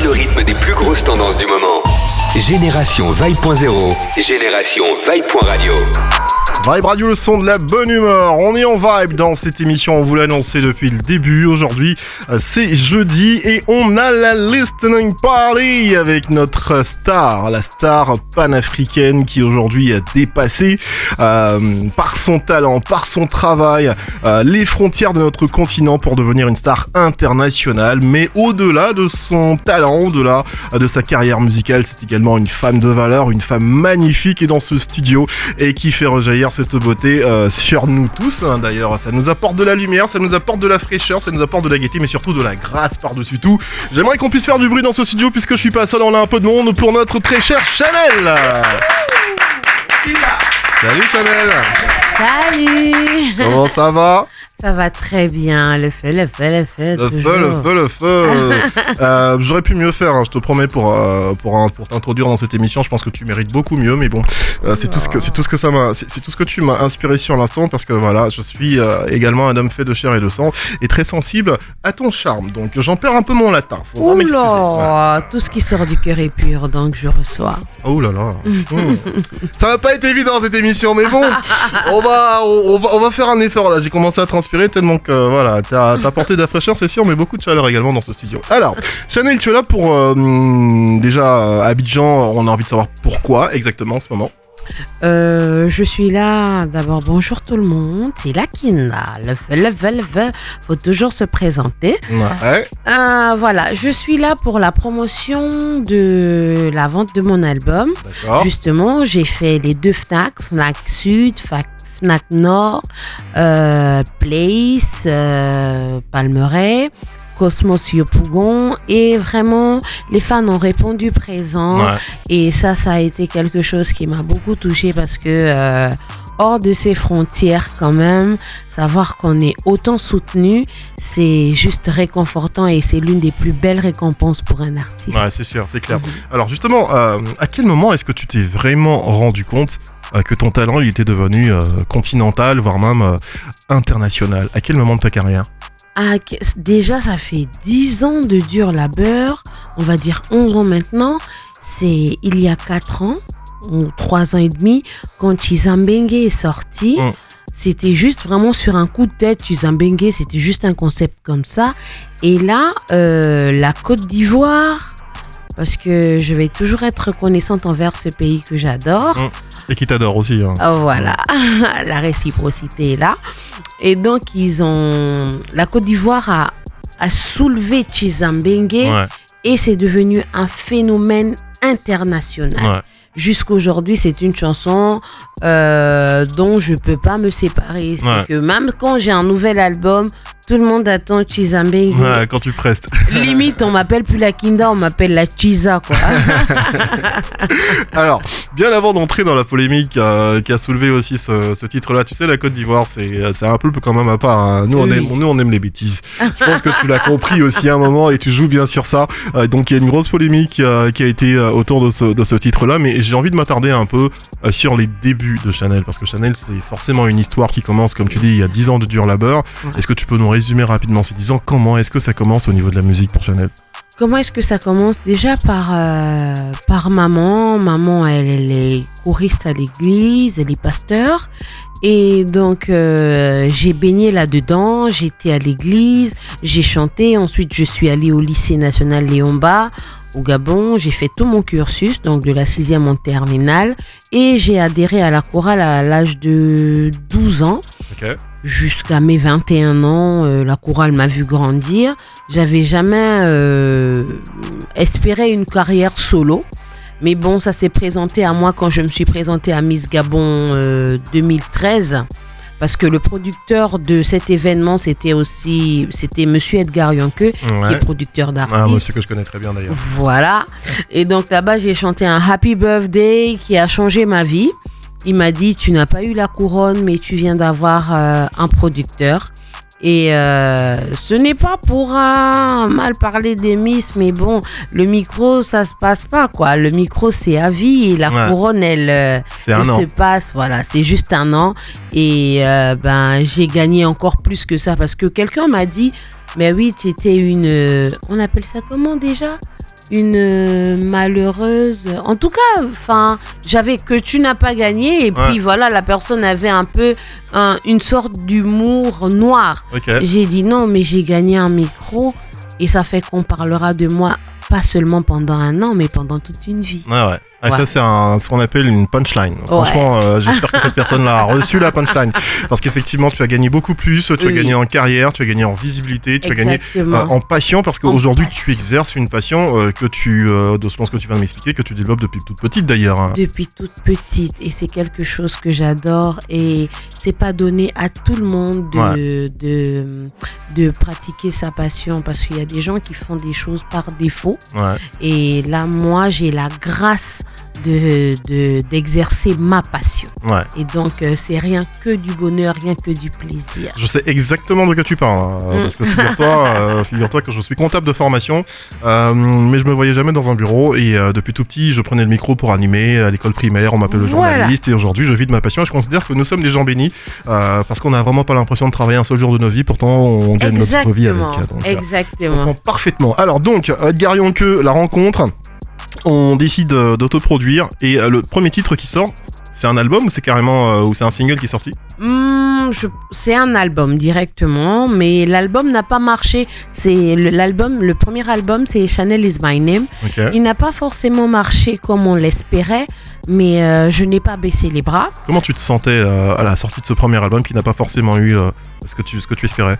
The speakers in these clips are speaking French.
le rythme des plus grosses tendances du moment. Génération Vibe.0, Génération Vibe.radio. Vibe Radio, le son de la bonne humeur. On est en vibe dans cette émission, on vous l'a annoncé depuis le début. Aujourd'hui, c'est jeudi et on a la listening party avec notre star, la star panafricaine qui aujourd'hui a dépassé par son talent, par son travail, les frontières de notre continent pour devenir une star internationale. Mais au-delà de son talent, au-delà de sa carrière musicale, c'est également une femme de valeur, une femme magnifique et dans ce studio et qui fait rejaillir cette beauté sur nous tous. D'ailleurs, ça nous apporte de la lumière, ça nous apporte de la fraîcheur, ça nous apporte de la gaieté, mais surtout de la grâce par-dessus tout. J'aimerais qu'on puisse faire du bruit dans ce studio puisque je suis pas seul, on a un peu de monde pour notre très chère Chanel. Salut Chanel. Salut. Comment ça va? Ça va très bien, le feu. J'aurais pu mieux faire, hein, je te promets, pour t'introduire dans cette émission. Je pense que tu mérites beaucoup mieux, mais bon, c'est tout ce que tu m'as inspiré sur l'instant, parce que voilà, je suis également un homme fait de chair et de sang et très sensible à ton charme. Donc j'en perds un peu mon latin. Faudra m'excuser. Voilà. Tout ce qui sort du cœur est pur, donc je reçois. Oh là là. Ça va pas être évident cette émission, mais bon, on va faire un effort là. J'ai commencé à transpirer tellement que voilà, t'as apporté de la fraîcheur, c'est sûr, mais beaucoup de chaleur également dans ce studio. Alors, Chanel, tu es là pour déjà Abidjan. On a envie de savoir pourquoi exactement en ce moment. Je suis là, d'abord bonjour tout le monde, c'est Lakina, le feu, faut toujours se présenter. Ouais. Voilà, je suis là pour la promotion de la vente de mon album. D'accord. Justement, j'ai fait les 2 Fnac Sud, Fnac Nord, Place, Palmeraie, Cosmos Yopougon, et vraiment les fans ont répondu présent. Ouais. Et ça a été quelque chose qui m'a beaucoup touchée parce que hors de ses frontières quand même, savoir qu'on est autant soutenu, c'est juste réconfortant et c'est l'une des plus belles récompenses pour un artiste. Ouais, c'est sûr, c'est clair. Alors justement, à quel moment est-ce que tu t'es vraiment rendu compte que ton talent il était devenu continental, voire même international? À quel moment de ta carrière? Déjà, ça fait 10 ans de dur labeur, on va dire 11 ans maintenant. C'est il y a 4 ans, ou 3 ans et demi, quand Chizambengue est sorti. C'était juste vraiment sur un coup de tête. Chizambengue, c'était juste un concept comme ça. Et là, la Côte d'Ivoire, parce que je vais toujours être reconnaissante envers ce pays que j'adore. Et qui t'adore aussi. Hein. Voilà, la réciprocité est là. Et donc, la Côte d'Ivoire a soulevé Chizambengue, ouais. Et c'est devenu un phénomène international. Ouais. Jusqu'aujourd'hui, c'est une chanson dont je peux pas me séparer. C'est que même quand j'ai un nouvel album, tout le monde attend Chizambengue. Ouais, quand tu prestes. Limite, on m'appelle plus la Kinda, on m'appelle la Chiza, quoi. Alors, bien avant d'entrer dans la polémique qui a soulevé aussi ce titre-là, tu sais, la Côte d'Ivoire, c'est un peu quand même à part. Hein. Nous, on aime les bêtises. Je pense que tu l'as compris aussi à un moment et tu joues bien sur ça. Donc, il y a une grosse polémique qui a été autour de ce titre-là, mais j'ai envie de m'attarder un peu sur les débuts de Chanel, parce que Chanel, c'est forcément une histoire qui commence, comme tu dis, il y a 10 ans de dur labeur. Est-ce que tu peux nous résumer rapidement ces 10 ans? Comment est-ce que ça commence au niveau de la musique pour Chanel? Comment est-ce que ça commence? Déjà par maman. Maman, elle est choriste à l'église, elle est pasteur. Et donc, j'ai baigné là-dedans, j'étais à l'église, j'ai chanté. Ensuite, je suis allée au lycée national Léomba, au Gabon. J'ai fait tout mon cursus, donc de la 6e en terminale. Et j'ai adhéré à la chorale à l'âge de 12 ans. Okay. Jusqu'à mes 21 ans, la chorale m'a vu grandir. J'avais jamais espéré une carrière solo. Mais bon, ça s'est présenté à moi quand je me suis présentée à Miss Gabon 2013. Parce que le producteur de cet événement, c'était Monsieur Edgar Yonke, qui est producteur d'artistes. Un monsieur que je connais très bien d'ailleurs. Voilà. Et donc là-bas, j'ai chanté un Happy Birthday qui a changé ma vie. Il m'a dit, tu n'as pas eu la couronne, mais tu viens d'avoir un producteur. Et ce n'est pas pour mal parler des Miss, mais bon, le micro, ça se passe pas, quoi. Le micro, c'est à vie et la couronne, elle se passe, voilà, c'est juste un an. Et j'ai gagné encore plus que ça parce que quelqu'un m'a dit, mais oui, tu étais on appelle ça comment déjà ? une malheureuse. En tout cas, enfin, j'avais que tu n'as pas gagné et puis voilà, la personne avait un peu une sorte d'humour noir. Okay. J'ai dit non, mais j'ai gagné un micro et ça fait qu'on parlera de moi pas seulement pendant un an, mais pendant toute une vie. Ouais. Et ça, c'est ce qu'on appelle une punchline. Franchement, j'espère que cette personne-là a reçu la punchline. Parce qu'effectivement, tu as gagné beaucoup plus. Tu as gagné en carrière, tu as gagné en visibilité, tu as gagné en passion. Parce qu'aujourd'hui, tu exerces une passion que je pense que tu viens de m'expliquer, que tu développes depuis toute petite d'ailleurs. Hein. Depuis toute petite. Et c'est quelque chose que j'adore. Et c'est pas donné à tout le monde de pratiquer sa passion. Parce qu'il y a des gens qui font des choses par défaut. Ouais. Et là, moi, j'ai la grâce d'exercer ma passion. Ouais. Et donc, c'est rien que du bonheur, rien que du plaisir. Je sais exactement de quoi tu parles. Parce que figure-toi que je suis comptable de formation, mais je me voyais jamais dans un bureau. Et depuis tout petit, je prenais le micro pour animer à l'école primaire. On m'appelle le journaliste. Et aujourd'hui, je vis de ma passion. Et je considère que nous sommes des gens bénis parce qu'on n'a vraiment pas l'impression de travailler un seul jour de nos vies. Pourtant, on gagne notre vie avec. Donc, exactement. Parfaitement. Alors donc, Edgar Yonkeux, la rencontre. On décide d'autoproduire et le premier titre qui sort, c'est un album ou c'est carrément ou c'est un single qui est sorti ? C'est un album directement, mais l'album n'a pas marché. Le premier album, c'est Chanel is my name. Okay. Il n'a pas forcément marché comme on l'espérait, mais je n'ai pas baissé les bras. Comment tu te sentais à la sortie de ce premier album qui n'a pas forcément eu ce que tu espérais ?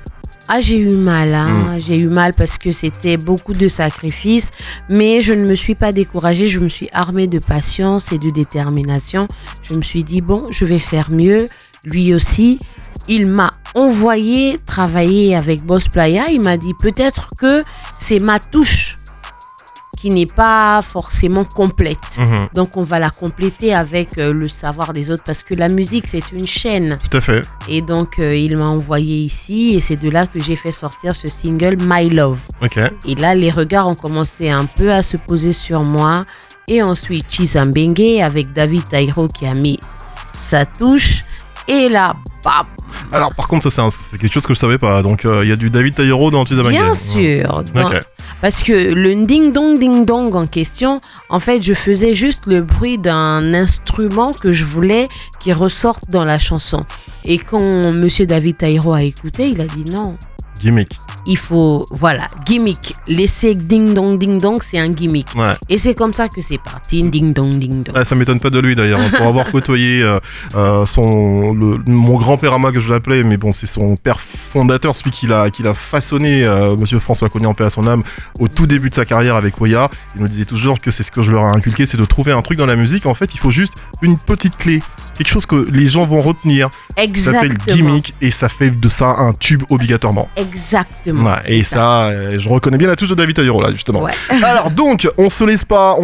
Ah, j'ai eu mal, J'ai eu mal parce que c'était beaucoup de sacrifices, mais je ne me suis pas découragée, je me suis armée de patience et de détermination. Je me suis dit, bon, je vais faire mieux. Lui aussi, il m'a envoyé travailler avec Boss Playa. Il m'a dit, peut-être que c'est ma touche qui n'est pas forcément complète. Mm-hmm. Donc, on va la compléter avec le savoir des autres parce que la musique, c'est une chaîne. Tout à fait. Et donc, il m'a envoyé ici et c'est de là que j'ai fait sortir ce single My Love. Okay. Et là, les regards ont commencé un peu à se poser sur moi. Et ensuite, Chizambenge avec David Taïro qui a mis sa touche. Et là, bam! Alors, par contre, ça, c'est quelque chose que je savais pas. Donc, il y a du David Taïro dans Chizambenge. Bien sûr. Okay. Parce que le ding-dong en question, en fait, je faisais juste le bruit d'un instrument que je voulais qui ressorte dans la chanson. Et quand Monsieur David Taïro a écouté, il a dit non. Gimmick. Il faut, gimmick. Laisser ding-dong, c'est un gimmick. Ouais. Et c'est comme ça que c'est parti, ding-dong. Ouais, ça m'étonne pas de lui d'ailleurs, pour avoir côtoyé mon grand-père à moi que je l'appelais, mais bon, c'est son père fondateur, celui qui l'a façonné, Monsieur François Cogny en paix à son âme, au tout début de sa carrière avec Oya. Il nous disait toujours que c'est ce que je leur ai inculqué, c'est de trouver un truc dans la musique. En fait, il faut juste une petite clé, quelque chose que les gens vont retenir. Exactement. Ça s'appelle gimmick et ça fait de ça un tube obligatoirement. Exactement. Ouais, et ça, je reconnais bien la touche de David Taïro là justement. Ouais. Alors donc, on se laisse pas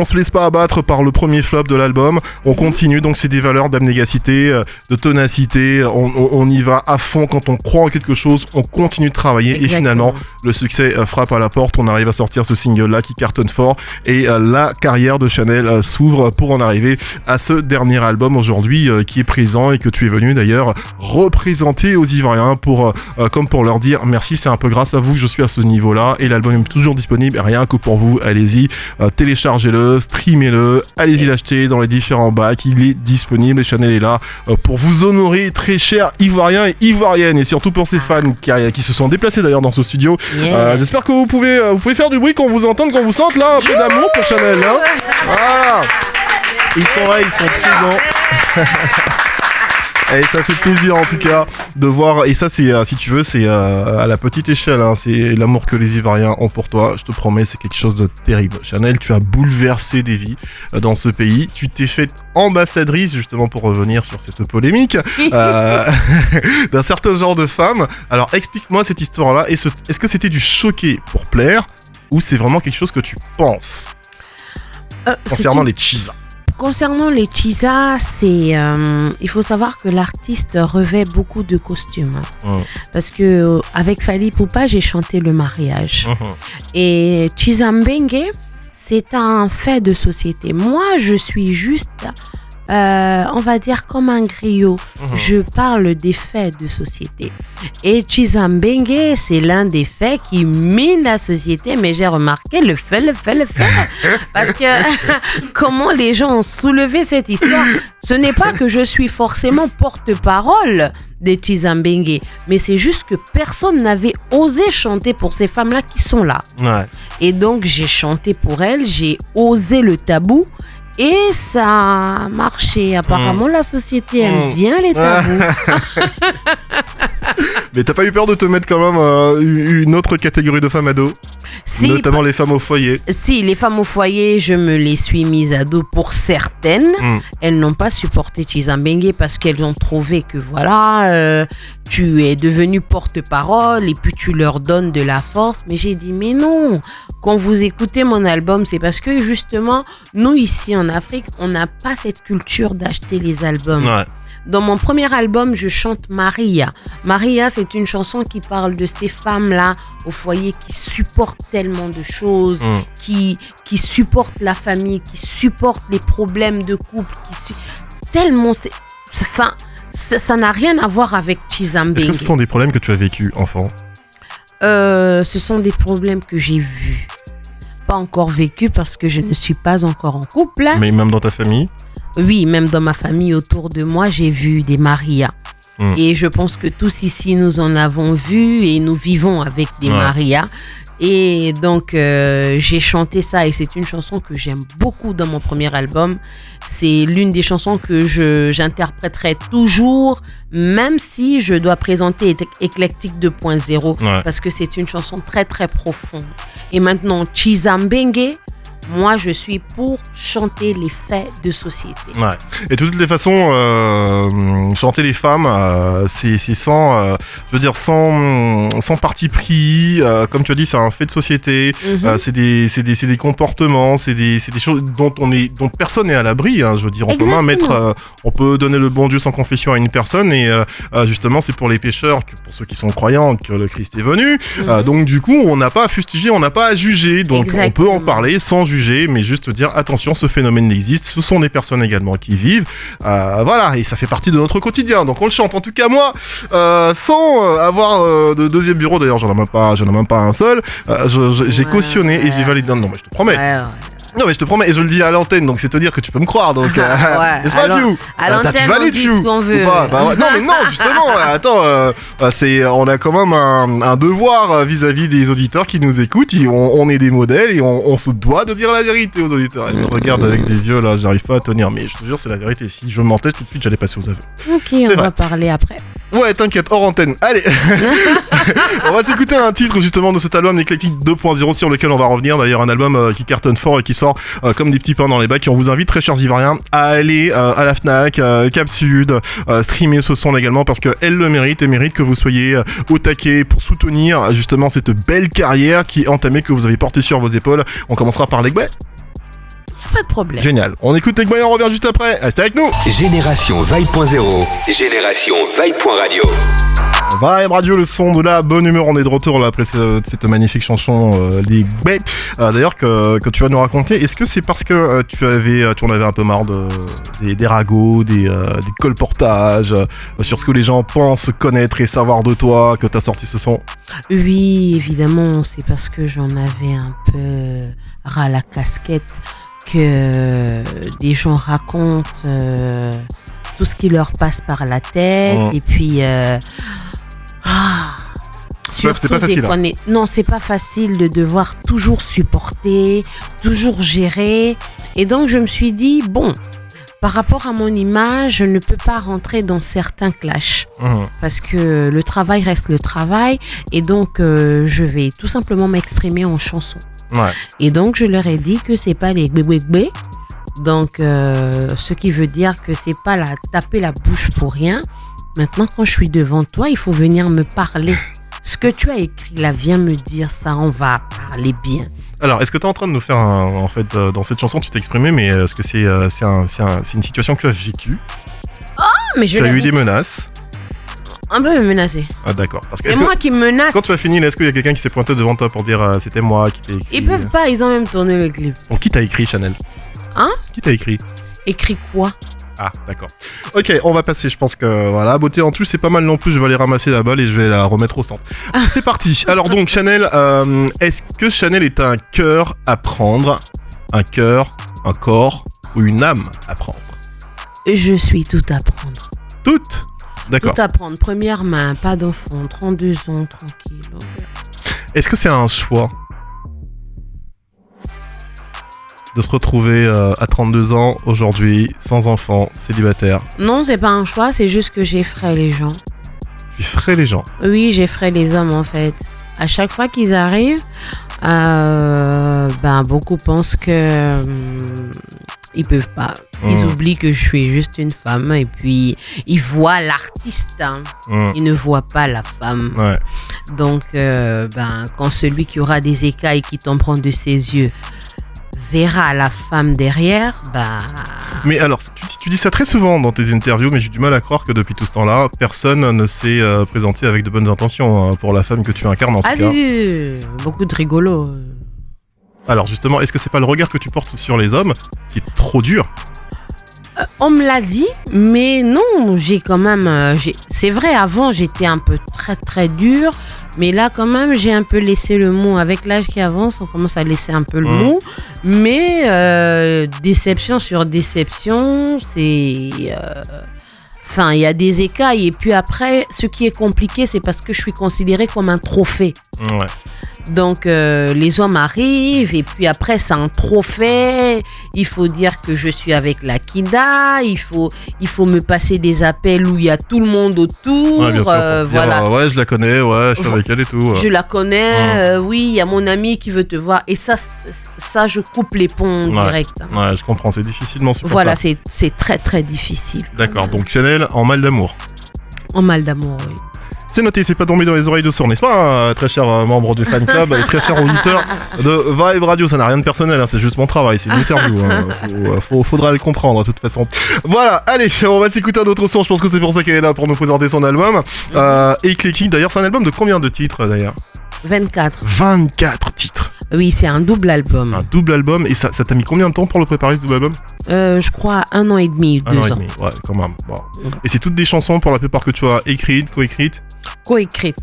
abattre par le premier flop de l'album. On continue, donc c'est des valeurs d'abnégacité, de ténacité. On y va à fond quand on croit en quelque chose. On continue de travailler. Exactement. Et finalement, le succès frappe à la porte. On arrive à sortir ce single là qui cartonne fort et la carrière de Chanel s'ouvre pour en arriver à ce dernier album aujourd'hui qui est présent et que tu es venu d'ailleurs représenter aux Ivoiriens comme pour leur dire merci. C'est un peu grâce à vous que je suis à ce niveau-là et l'album est toujours disponible, rien que pour vous, allez-y, téléchargez-le, streamez-le, allez-y l'acheter dans les différents bacs, il est disponible et Chanel est là pour vous honorer, très chers Ivoiriens et Ivoiriennes, et surtout pour ces fans qui se sont déplacés d'ailleurs dans ce studio. Yeah. J'espère que vous pouvez faire du bruit, qu'on vous entende, qu'on vous sente là, un peu d'amour pour Chanel. Hein. Ah, ils sont là, ils sont présents. Et ça fait plaisir en tout cas de voir, et ça c'est, si tu veux, c'est à la petite échelle, hein, c'est l'amour que les Ivoiriens ont pour toi, je te promets, c'est quelque chose de terrible. Chanel, tu as bouleversé des vies dans ce pays, tu t'es faite ambassadrice, justement pour revenir sur cette polémique, d'un certain genre de femme. Alors explique-moi cette histoire-là, est-ce que c'était du choqué pour plaire, ou c'est vraiment quelque chose que tu penses concernant les Chisa? Concernant les Chisa, il faut savoir que l'artiste revêt beaucoup de costumes. Parce que avec Fally Ipupa, j'ai chanté le mariage. Et Chizambenge, c'est un fait de société. Moi, je suis juste on va dire comme un griot. Je parle des faits de société. Et Chizambenge, c'est l'un des faits qui mine la société, mais j'ai remarqué le fait. Parce que comment les gens ont soulevé cette histoire, ce n'est pas que je suis forcément porte-parole des Chizambenge, mais c'est juste que personne n'avait osé chanter pour ces femmes-là qui sont là. Ouais. Et donc, j'ai chanté pour elles, j'ai osé le tabou. Et ça a marché. Apparemment, la société aime bien les tabous. Mais t'as pas eu peur de te mettre quand même une autre catégorie de femmes à dos, notamment les femmes au foyer? Si, les femmes au foyer, je me les suis mises à dos pour certaines. Elles n'ont pas supporté Chizambenge parce qu'elles ont trouvé que voilà, tu es devenu porte-parole et puis tu leur donnes de la force. Mais j'ai dit, mais non, quand vous écoutez mon album, c'est parce que justement, nous ici en Afrique, on n'a pas cette culture d'acheter les albums. Ouais. Dans mon premier album, je chante Maria. Maria, c'est une chanson qui parle de ces femmes-là au foyer qui supportent tellement de choses, qui supportent la famille, qui supportent les problèmes de couple, tellement ça n'a rien à voir avec Chizambenge. Est-ce que ce sont des problèmes que tu as vécu, enfant? Ce sont des problèmes que j'ai vus. Pas encore vécu parce que je ne suis pas encore en couple. Mais même dans ta famille? Oui, même dans ma famille, autour de moi, j'ai vu des Marias. Et je pense que tous ici, nous en avons vu et nous vivons avec des Marias. Et donc, j'ai chanté ça et c'est une chanson que j'aime beaucoup dans mon premier album. C'est l'une des chansons que j'interpréterai toujours, même si je dois présenter Éclectique 2.0, parce que c'est une chanson très, très profonde. Et maintenant, Chizambenge, moi, je suis pour chanter les faits de société. Ouais. Et de toutes les façons, chanter les femmes, c'est sans parti pris. Comme tu as dit, c'est un fait de société. C'est des comportements, c'est des choses dont personne n'est à l'abri. Hein, je veux dire, on peut donner le bon Dieu sans confession à une personne. Et justement, c'est pour les pécheurs, pour ceux qui sont croyants, que le Christ est venu. Donc, du coup, on n'a pas à fustiger, on n'a pas à juger. Donc, on peut en parler sans juger, mais juste dire attention, ce phénomène existe, ce sont des personnes également qui vivent, voilà, et ça fait partie de notre quotidien, donc on le chante. En tout cas, moi, sans avoir de deuxième bureau, d'ailleurs j'en ai même pas un seul, j'ai cautionné et j'ai validé. Non mais je te promets. Non mais je te promets, et je le dis à l'antenne, donc c'est te dire que tu peux me croire, donc n'est-ce pas, Fiu? À l'antenne, on dit ce qu'on veut. Non mais non, justement, attends, on a quand même un devoir vis-à-vis des auditeurs qui nous écoutent. On est des modèles et on se doit de dire la vérité aux auditeurs. Ils me regardent avec des yeux là, j'arrive pas à tenir, mais je te jure, c'est la vérité. Si je mentais tout de suite, j'allais passer aux aveux. Ok, on va parler après. Ouais, t'inquiète, hors antenne. Allez, on va s'écouter un titre justement de cet album Éclectique 2.0 sur lequel on va revenir. D'ailleurs, un album qui cartonne fort et qui sort comme des petits pains dans les bacs. Et on vous invite, très chers Ivariens, à aller à la Fnac, Cap Sud, streamer ce son également parce qu'elle le mérite et mérite que vous soyez au taquet pour soutenir justement cette belle carrière qui est entamée, que vous avez portée sur vos épaules. On commencera par Legway. Pas de problème. Génial. On écoute Legway et on revient juste après. Restez avec nous. Génération Vibe.0. Génération Vibe.radio. Vibe Radio, le son de la bonne humeur. On est de retour là après cette magnifique chanson Legway. D'ailleurs que tu vas nous raconter. Est-ce que c'est parce que tu en avais un peu marre des ragots, des colportages sur ce que les gens pensent connaître et savoir de toi que t'as sorti ce son? Oui, évidemment. C'est parce que j'en avais un peu ras la casquette que des gens racontent tout ce qui leur passe par la tête et puis c'est pas facile. Non, c'est pas facile de devoir toujours supporter, toujours gérer. Et donc je me suis dit bon, par rapport à mon image, je ne peux pas rentrer dans certains clashs parce que le travail reste le travail et donc je vais tout simplement m'exprimer en chanson. Ouais. Et donc je leur ai dit que c'est pas les gbé. Donc ce qui veut dire que c'est pas taper la bouche pour rien. Maintenant quand je suis devant toi, il faut venir me parler. Ce que tu as écrit là, viens me dire ça, on va parler bien. Alors, est-ce que tu es en train de nous faire en fait, dans cette chanson, tu t'es exprimé, mais est-ce que c'est une situation que tu as vécue? Mais je l'ai vécu. Tu as eu des menaces? Un peu me menacer. Ah d'accord. Parce que c'est moi qui me menace. Quand tu as fini, est-ce qu'il y a quelqu'un qui s'est pointé devant toi pour dire c'était moi qui t'ai écrit? Ils peuvent pas, ils ont même tourné le clip. Bon, qui t'a écrit, Chanel? Hein? Qui t'a écrit? Écrit quoi? Ah, d'accord. Ok, on va passer, je pense que voilà, beauté en tout, c'est pas mal non plus, je vais aller ramasser la balle et je vais la remettre au centre. C'est parti. Alors donc, Chanel, est-ce que Chanel est un cœur à prendre, un cœur, un corps ou une âme à prendre? Je suis tout à prendre. Toutes? D'accord. Tout à prendre. Première main, pas d'enfant, 32 ans, tranquille. Est-ce que c'est un choix de se retrouver à 32 ans, aujourd'hui, sans enfant, célibataire? Non, c'est pas un choix, c'est juste que j'effraie les gens. Tu ferais les gens? Oui, j'effraie les hommes en fait. À chaque fois qu'ils arrivent, beaucoup pensent que ils peuvent pas. Ils oublient que je suis juste une femme et puis ils voient l'artiste. Hein. Ils ne voient pas la femme. Ouais. Donc, quand celui qui aura des écailles qui tomberont de ses yeux verra la femme derrière, Mais alors, tu dis ça très souvent dans tes interviews, mais j'ai du mal à croire que depuis tout ce temps-là, personne ne s'est présenté avec de bonnes intentions hein, pour la femme que tu incarnes en tout cas. Si, beaucoup de rigolos. Alors justement, est-ce que c'est pas le regard que tu portes sur les hommes qui est trop dur? On me l'a dit, mais non, j'ai quand même... c'est vrai, avant, j'étais un peu très très dure, mais là, quand même, j'ai un peu laissé le mot. Avec l'âge qui avance, on commence à laisser un peu le mot. Mais déception sur déception, c'est... Enfin, il y a des écailles. Et puis après, ce qui est compliqué, c'est parce que je suis considérée comme un trophée. Ouais. Donc, les hommes arrivent et puis après, c'est un trophée. Il faut dire que je suis avec la Kida. Il faut me passer des appels où il y a tout le monde autour. Ouais, bien sûr, voilà. Ouais, je la connais, ouais, je suis avec elle et tout. Je la connais, oui, il y a mon ami qui veut te voir. Et ça je coupe les ponts direct. Hein. Ouais, je comprends, c'est difficilement supportable. Voilà, c'est très très difficile. D'accord, donc Chanel en mal d'amour. En mal d'amour, oui. C'est noté, c'est pas tombé dans les oreilles de sourds, n'est-ce pas, très cher membre du fan club et très cher auditeur de Vibe Radio. Ça n'a rien de personnel, hein, c'est juste mon travail, c'est une interview. Hein. Faudra le comprendre, de toute façon. Voilà, allez, on va s'écouter un autre son. Je pense que c'est pour ça qu'elle est là, pour nous présenter son album. Éclectique, d'ailleurs, c'est un album de combien de titres, d'ailleurs? 24. 24 titres. Oui, c'est un double album. Un double album, et ça t'a mis combien de temps pour le préparer, ce double album? Je crois 1 an et demi, 2 ans. 1 an et demi, ouais, quand même. Bon. Et c'est toutes des chansons, pour la plupart, que tu as écrites, coécrites? Coécrites.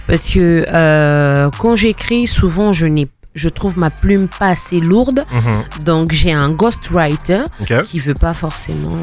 Parce que quand j'écris, souvent, je trouve ma plume pas assez lourde. Donc, j'ai un ghostwriter qui veut pas forcément...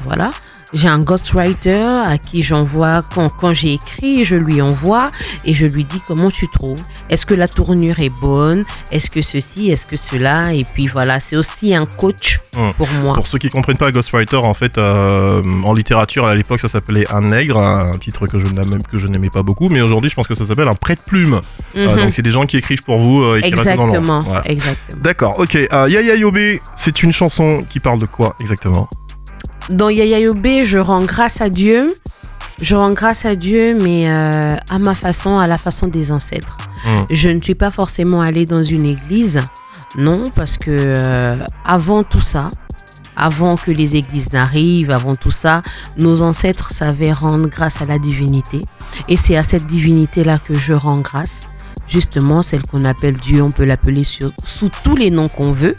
voilà. J'ai un ghostwriter à qui j'envoie, quand j'ai écrit, je lui envoie et je lui dis comment tu trouves. Est-ce que la tournure est bonne? Est-ce que ceci? Est-ce que cela? Et puis voilà, c'est aussi un coach pour moi. Pour ceux qui comprennent pas, ghostwriter, en fait, en littérature, à l'époque, ça s'appelait un nègre, un titre que je n'aimais pas beaucoup, mais aujourd'hui, je pense que ça s'appelle un prête-plume. Donc c'est des gens qui écrivent pour vous et qui restent dans l'ombre. Voilà. Exactement. D'accord, ok. Yaya Yobé, c'est une chanson qui parle de quoi exactement? Dans Yaya Yobé, je rends grâce à Dieu. Je rends grâce à Dieu, mais à ma façon, à la façon des ancêtres. Je ne suis pas forcément allée dans une église. Non, parce que avant tout ça, avant que les églises n'arrivent, avant tout ça, nos ancêtres savaient rendre grâce à la divinité. Et c'est à cette divinité-là que je rends grâce. Justement, celle qu'on appelle Dieu, on peut l'appeler sous tous les noms qu'on veut.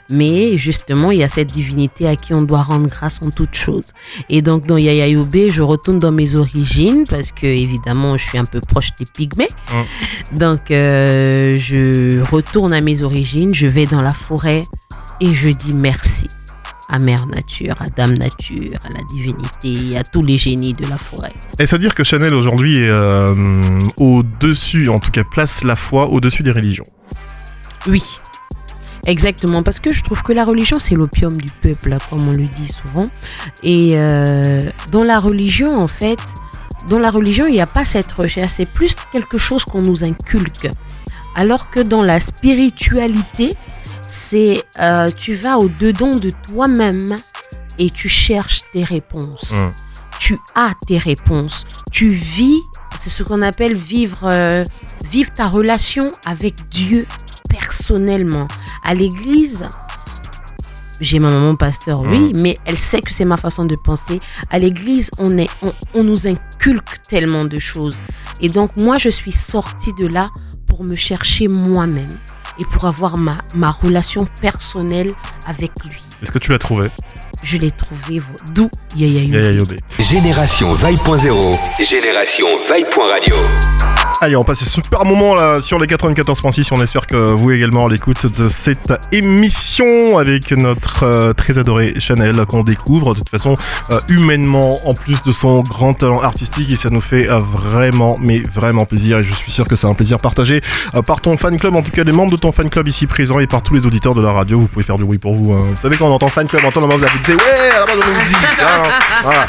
Mais justement, il y a cette divinité à qui on doit rendre grâce en toutes choses. Et donc, dans Yaya Yobé, je retourne dans mes origines parce que, évidemment, je suis un peu proche des Pygmées. Donc, je retourne à mes origines, je vais dans la forêt et je dis merci à Mère Nature, à Dame Nature, à la divinité, à tous les génies de la forêt. Est-ce à dire que Chanel aujourd'hui est au-dessus, en tout cas place la foi au-dessus des religions? Oui, exactement, parce que je trouve que la religion c'est l'opium du peuple, comme on le dit souvent. Et dans la religion, en fait, il n'y a pas cette recherche, c'est plus quelque chose qu'on nous inculque. Alors que dans la spiritualité, c'est tu vas au-dedans de toi-même et tu cherches tes réponses. Tu as tes réponses. Tu vis, c'est ce qu'on appelle vivre ta relation avec Dieu personnellement. À l'église, j'ai ma maman pasteur, oui, mais elle sait que c'est ma façon de penser. À l'église, on nous inculque tellement de choses. Et donc, moi, je suis sortie de là pour me chercher moi-même et pour avoir ma relation personnelle avec lui. Est-ce que tu l'as trouvé? je l'ai trouvé d'où Yaya Yaya Yobe. Yobe. Génération Vibe.0, Génération Vibe.radio. Allez, on passe un super moment là sur les 94.6. On espère que vous également à l'écoute de cette émission avec notre très adoré Chanel qu'on découvre de toute façon humainement en plus de son grand talent artistique et ça nous fait vraiment mais vraiment plaisir et je suis sûr que c'est un plaisir partagé par ton fan club, en tout cas les membres de ton fan club ici présents et par tous les auditeurs de la radio. Vous pouvez faire du bruit pour vous. Vous savez quand on entend fan club, on entend la main vous applaudissez ouais à la base de musique. Voilà.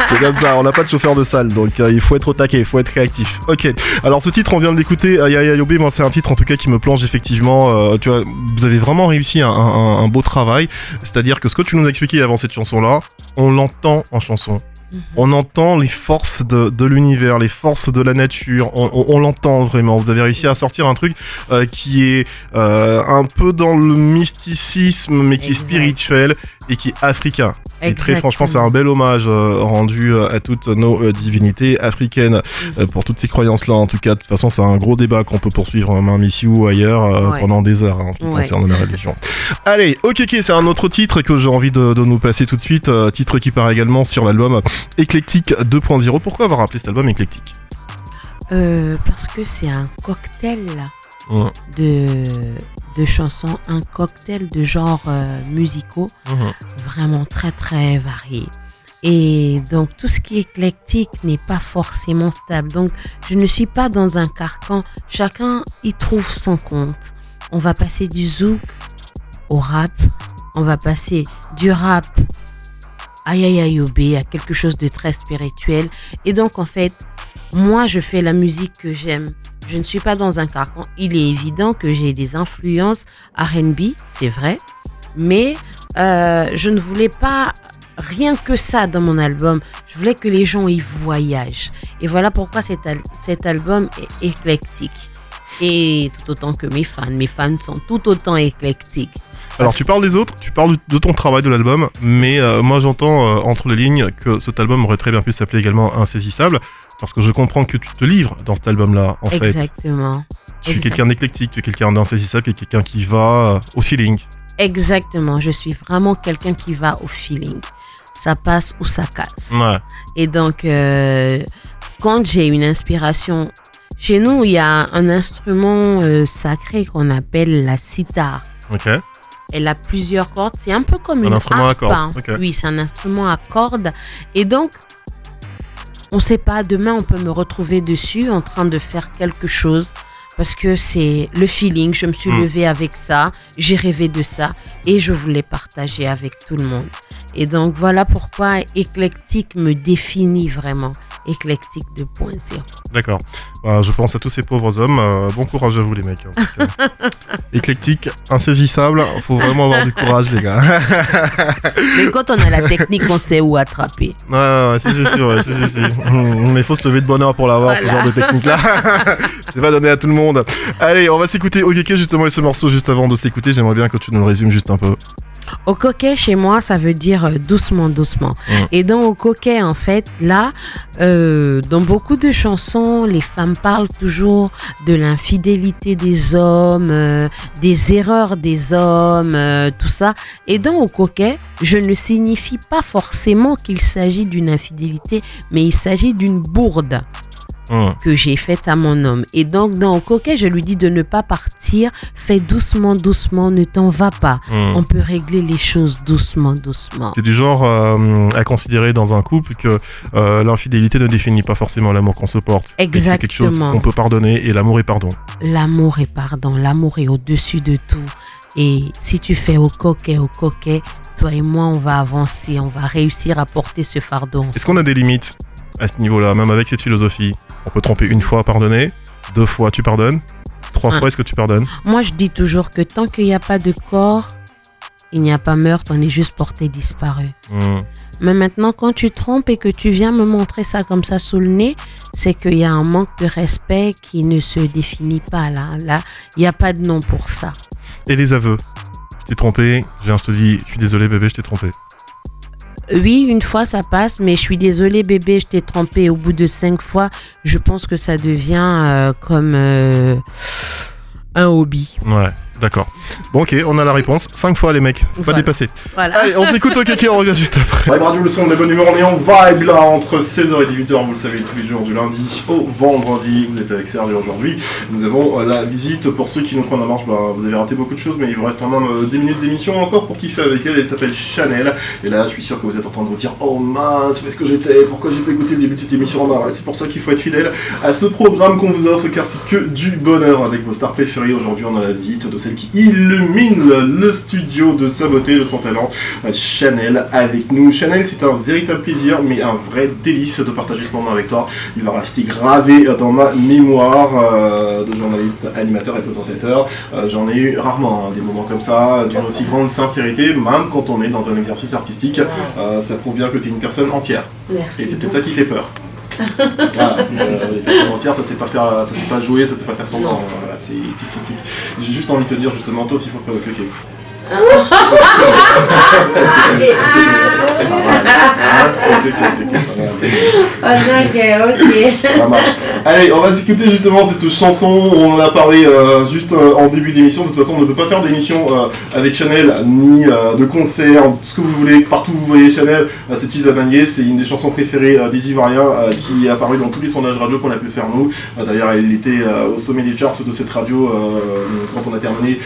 C'est comme ça, on n'a pas de chauffeur de salle donc il faut être au taquet. Faut être réactif. Ok. Alors ce titre, on vient de l'écouter. Yaya Yobe, moi c'est un titre en tout cas qui me plonge effectivement. Tu vois, vous avez vraiment réussi un beau travail. C'est-à-dire que ce que tu nous as expliqué avant cette chanson-là, on l'entend en chanson. On entend les forces de l'univers, les forces de la nature, on l'entend vraiment. Vous avez réussi à sortir un truc qui est un peu dans le mysticisme mais qui est spirituel et qui est africain. Et très franchement c'est un bel hommage rendu à toutes nos divinités africaines pour toutes ces croyances là. En tout cas de toute façon c'est un gros débat qu'on peut poursuivre même ici ou ailleurs pendant des heures en ce qui concerne la religion. Allez, ok, c'est un autre titre que j'ai envie de nous placer tout de suite, titre qui part également sur l'album Éclectique 2.0. Pourquoi avoir appelé cet album Éclectique ? Parce que c'est un cocktail de chansons, un cocktail de genres musicaux vraiment très très variés. Et donc tout ce qui est éclectique n'est pas forcément stable. Donc je ne suis pas dans un carcan. Chacun y trouve son compte. On va passer du zouk au rap. On va passer du rap à Yaya Yobe, à quelque chose de très spirituel. Et donc en fait, moi je fais la musique que j'aime. Je ne suis pas dans un carcan. Il est évident que j'ai des influences R&B, c'est vrai. Mais je ne voulais pas rien que ça dans mon album. Je voulais que les gens y voyagent. Et voilà pourquoi cet album est éclectique. Et tout autant que mes fans sont tout autant éclectiques. Alors tu parles des autres, tu parles de ton travail de l'album, mais moi j'entends entre les lignes que cet album aurait très bien pu s'appeler également Insaisissable, parce que je comprends que tu te livres dans cet album-là, en fait. Exactement. Tu es quelqu'un d'éclectique, tu es quelqu'un d'insaisissable, tu es quelqu'un qui va au feeling. Exactement, je suis vraiment quelqu'un qui va au feeling. Ça passe ou ça casse. Ouais. Et donc, quand j'ai une inspiration, chez nous, il y a un instrument sacré qu'on appelle la sitar. Ok. Elle a plusieurs cordes. C'est un peu comme une instrument harpe. à cordes. Okay. Oui, c'est un instrument à cordes. Et donc, on ne sait pas, demain, on peut me retrouver dessus en train de faire quelque chose. Parce que c'est le feeling. Je me suis levée avec ça. J'ai rêvé de ça. Et je voulais partager avec tout le monde. Et donc, voilà pourquoi éclectique me définit vraiment. Éclectique 2.0. D'accord. Je pense à tous ces pauvres hommes. Bon courage à vous les mecs. Éclectique, insaisissable. Faut vraiment avoir du courage les gars. Mais quand on a la technique, on sait où attraper. Ouais, c'est sûr. Mais il faut se lever de bonne heure pour l'avoir, ce genre de technique-là. C'est pas donné à tout le monde. Allez, on va s'écouter Okeke justement et ce morceau juste avant de s'écouter. J'aimerais bien que tu nous le résumes juste un peu. Okeke, chez moi, ça veut dire doucement. Et dans Okeke, en fait, là, dans beaucoup de chansons, les femmes parlent toujours de l'infidélité des hommes, des erreurs des hommes, tout ça. Et dans Okeke, je ne signifie pas forcément qu'il s'agit d'une infidélité, mais il s'agit d'une bourde que j'ai faite à mon homme. Et donc, dans Okeke, je lui dis de ne pas partir. Fais doucement, ne t'en va pas. On peut régler les choses doucement. C'est du genre à considérer dans un couple que l'infidélité ne définit pas forcément l'amour qu'on se porte. Exactement. C'est quelque chose qu'on peut pardonner et l'amour est pardon. L'amour est pardon. L'amour est au-dessus de tout. Et si tu fais Okeke, toi et moi, on va avancer. On va réussir à porter ce fardeau ensemble. Est-ce qu'on a des limites à ce niveau-là, même avec cette philosophie? On peut tromper une fois, pardonner. 2 fois, tu pardonnes. 3 fois, est-ce que tu pardonnes? Moi, je dis toujours que tant qu'il n'y a pas de corps, il n'y a pas meurtre, on est juste porté disparu. Mais maintenant, quand tu trompes et que tu viens me montrer ça comme ça sous le nez, c'est qu'il y a un manque de respect qui ne se définit pas là. Là, il n'y a pas de nom pour ça. Et les aveux? Je t'ai trompé, je te dis, je suis désolé bébé, je t'ai trompé. Oui, une fois ça passe, mais je suis désolée bébé, je t'ai trompé. Au bout de 5 fois, je pense que ça devient comme un hobby. Ouais. D'accord. Bon, ok, on a la réponse. 5 fois, les mecs. Faut pas dépasser. Voilà. Allez, on s'écoute au kéké, on revient juste après. Vibe Radio, le son de la bonne humeur, on est en vibe là, entre 16h et 18h, vous le savez, tous les jours du lundi au vendredi. Vous êtes avec Serge aujourd'hui. Nous avons la visite, pour ceux qui nous prennent en marche, vous avez raté beaucoup de choses, mais il vous reste quand même 10 minutes d'émission encore pour kiffer avec elle. Elle s'appelle Chanel. Et là, je suis sûr que vous êtes en train de vous dire, oh mince, où est-ce que j'étais? Pourquoi j'ai pas écouté le début de cette émission? C'est pour ça qu'il faut être fidèle à ce programme qu'on vous offre, car c'est que du bonheur avec vos stars préférées. Aujourd'hui, on a la visite de celle qui illumine le studio de sa beauté, de son talent, Chanel avec nous. Chanel, c'est un véritable plaisir, mais un vrai délice de partager ce moment avec toi. Il va rester gravé dans ma mémoire de journaliste, animateur et présentateur. J'en ai eu rarement des moments comme ça, d'une aussi grande sincérité, même quand on est dans un exercice artistique. Ça prouve bien que tu es une personne entière. Merci. Et c'est peut-être ça qui fait peur. Voilà, les personnes entières, ça sait pas faire, ça sait pas jouer, ça sait pas faire semblant. Voilà, j'ai juste envie de te dire justement, toi aussi, il faut faire le cliquer. Ça marche. Allez, on va s'écouter justement cette chanson. On en a parlé juste en début d'émission. De toute façon, on ne peut pas faire d'émission avec Chanel, ni de concert, ce que vous voulez, partout où vous voyez Chanel. C'est Chiza Bangé, c'est une des chansons préférées des Ivoiriens qui est apparue dans tous les sondages radio qu'on a pu faire nous. D'ailleurs, elle était au sommet des charts de cette radio quand on a terminé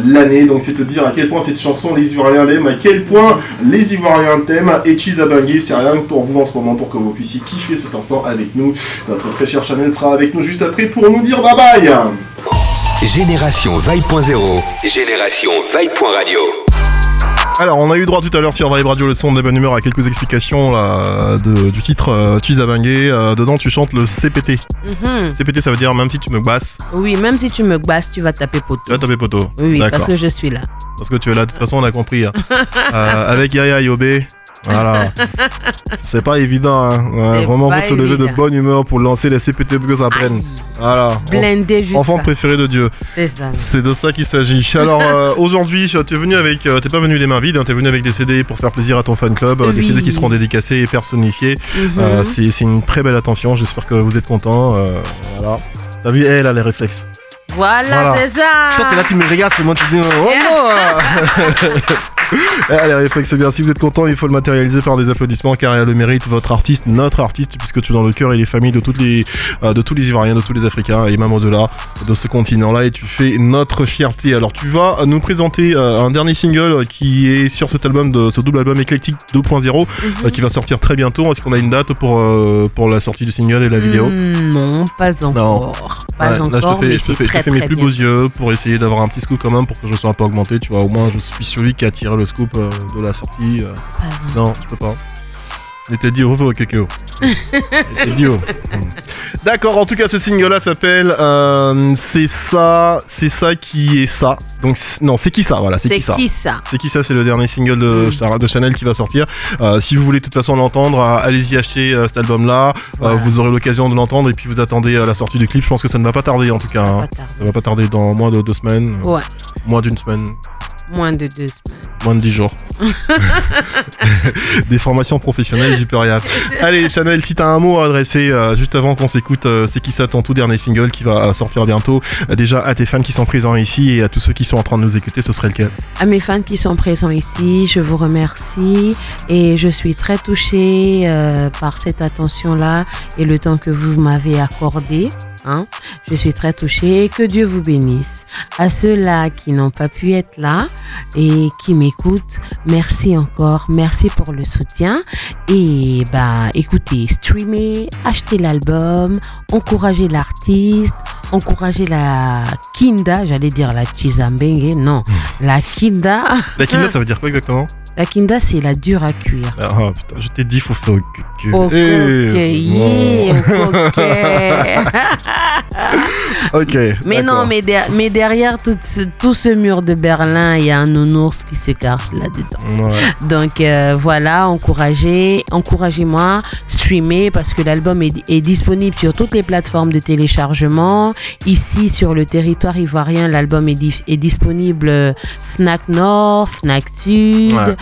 l'année. Donc c'est te dire à quel point cette chanson les Ivoiriens l'aiment, à quel point les Ivoiriens t'aiment. Et Chiza Bangé, c'est rien que pour vous en ce moment, pour que vous puissiez kiffer cet instant avec nous. Notre très chère Chanel sera avec nous juste après pour nous dire bye bye. Génération Vibe.0, Génération Vibe.radio. Alors, on a eu droit tout à l'heure sur Vibe Radio, le son de la bonne humeur, à quelques explications là, du titre Chiza Bangé. Dedans, tu chantes le CPT. CPT, ça veut dire même si tu me basses. Oui, même si tu me basses, tu vas taper poteau. Tu vas taper poteau. Oui, d'accord. Parce que je suis là. Parce que tu es là, de toute façon, on a compris. Avec Yaya Yobé. Voilà. C'est pas évident, hein. Ouais, vraiment, faut se lever de bonne humeur pour lancer les CPT pour que ça prenne. Voilà. Blindé juste. Enfant préféré de Dieu. C'est ça. C'est de ça qu'il s'agit. Alors, aujourd'hui, t'es venu avec. T'es pas venu les mains vides, hein, t'es venu avec des CD pour faire plaisir à ton fan club. Des CD qui seront dédicacés et personnifiés. C'est une très belle attention. J'espère que vous êtes contents. Voilà. T'as vu, elle a les réflexes. Voilà, c'est ça. Toi, t'es là, tu me regardes, c'est moi, tu dis oh non. Allez, réflexe, c'est bien. Si vous êtes content, il faut le matérialiser par des applaudissements, car il a le mérite, votre artiste, notre artiste, puisque tu es dans le cœur et les familles de tous les Ivoiriens, de tous les Africains, et même au-delà de ce continent-là, et tu fais notre fierté. Alors, tu vas nous présenter un dernier single qui est sur cet album, ce double album éclectique 2.0, qui va sortir très bientôt. Est-ce qu'on a une date pour la sortie du single et la vidéo? Non, pas encore. Non. Pas encore. Là, je te fais mes plus beaux yeux pour essayer d'avoir un petit scoop quand même, pour que je sois un peu augmenté. Tu vois, au moins, je suis celui qui a tiré le scoop de la sortie. Non, tu peux pas. Il était dit au Kekeo. Il était dit D'accord, en tout cas, ce single-là s'appelle C'est ça qui est ça. Donc, non, c'est qui ça, voilà, c'est qui ça. C'est qui ça, c'est le dernier single de Chanel qui va sortir. Si vous voulez de toute façon l'entendre, allez-y acheter cet album-là. Voilà. Vous aurez l'occasion de l'entendre et puis vous attendez la sortie du clip. Je pense que ça ne va pas tarder en tout cas. Ça va pas tarder dans moins de 2 semaines. Ouais. Moins d'une semaine. Moins de 2 semaines. Moins de 10 jours. Des formations professionnelles, j'y peux rien. Allez, Chanel, si t'as un mot à adresser juste avant qu'on s'écoute, c'est qui ça, ton tout dernier single qui va sortir bientôt. Déjà à tes fans qui sont présents ici et à tous ceux qui sont en train de nous écouter, ce serait lequel? À mes fans qui sont présents ici, je vous remercie et je suis très touchée par cette attention-là et le temps que vous m'avez accordé. Je suis très touchée, que Dieu vous bénisse. À ceux-là qui n'ont pas pu être là et qui m'écoutent, merci encore, merci pour le soutien et écoutez, streamez, achetez l'album, encouragez l'artiste, encouragez la Kinda, j'allais dire la Chiza Bangé, non, la Kinda. La Kinda, ça veut dire quoi exactement? La Kinda, c'est la dure à cuire. Ah putain, je t'ai dit, faut faire Ok. Mais d'accord. non, mais derrière tout ce mur de Berlin, il y a un nounours qui se cache là-dedans. Ouais. Donc voilà, encouragez-moi, streamez parce que l'album est disponible sur toutes les plateformes de téléchargement. Ici, sur le territoire ivoirien, l'album est disponible Fnac Nord, Fnac Sud. Ouais.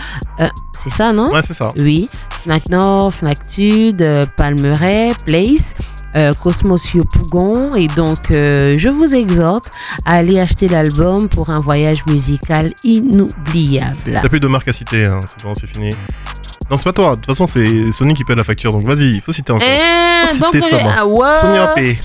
C'est ça, non? Ouais, c'est ça. Oui. Fnac Nord, Fnac Sud, Palmeraie, Place. Cosmos Yopougon. Et donc, je vous exhorte à aller acheter l'album pour un voyage musical inoubliable. T'as plus de marque à citer, hein. C'est bon, c'est fini. Non, c'est pas toi. De toute façon, c'est Sony qui paie la facture. Donc vas-y, il faut citer un peu. Donc, Sony a payé.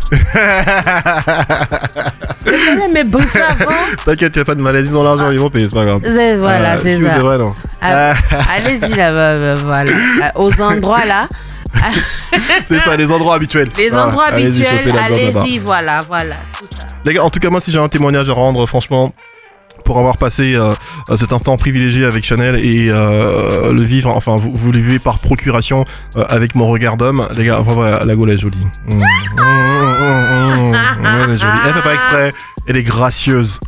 Mais bon, ça va. T'inquiète, y'a pas de maladie dans l'argent, ils vont payer, c'est pas grave. Voilà, c'est ça. C'est vrai, non. Allez-y là-bas, voilà. Aux endroits là. C'est ça, les endroits habituels. Les endroits habituels, allez-y, voilà, tout ça. Les gars, en tout cas, moi, si j'ai un témoignage à rendre, franchement, pour avoir passé cet instant privilégié avec Chanel et le vivre, enfin, vous le vivez par procuration avec mon regard d'homme. Les gars, voilà, la gaule est jolie. Elle est jolie. Elle fait pas exprès. Elle est gracieuse.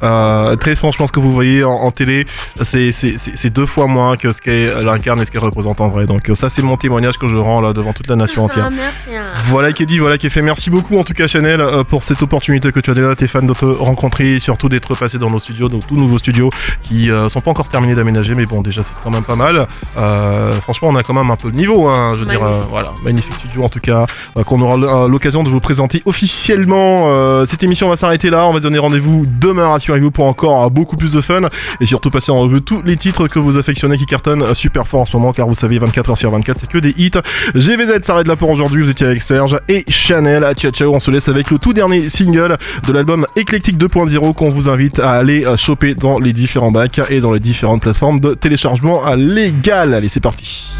Très franchement, ce que vous voyez en télé, c'est 2 fois moins que ce qu'elle incarne et ce qu'elle représente en vrai. Donc ça, c'est mon témoignage que je rends là devant toute la nation entière. Merci. Voilà qui est dit, voilà qui est fait. Merci beaucoup en tout cas Chanel pour cette opportunité que tu as donné à tes fans de te rencontrer et surtout d'être passé dans nos studios, donc tous nouveaux studios qui sont pas encore terminés d'aménager, mais bon déjà c'est quand même pas mal. Franchement, on a quand même un peu de niveau, hein, je veux dire. Voilà, magnifique studio en tout cas qu'on aura l'occasion de vous présenter officiellement. Cette émission va s'arrêter là. On va donner rendez-vous demain, rassurez-vous, pour encore beaucoup plus de fun et surtout passer en revue tous les titres que vous affectionnez qui cartonnent super fort en ce moment, car vous savez 24h/24 c'est que des hits. GVZ s'arrête là pour aujourd'hui, vous étiez avec Serge et Chanel. Ciao ciao, on se laisse avec le tout dernier single de l'album Eclectic 2.0 qu'on vous invite à aller choper dans les différents bacs et dans les différentes plateformes de téléchargement légal. Allez, c'est parti.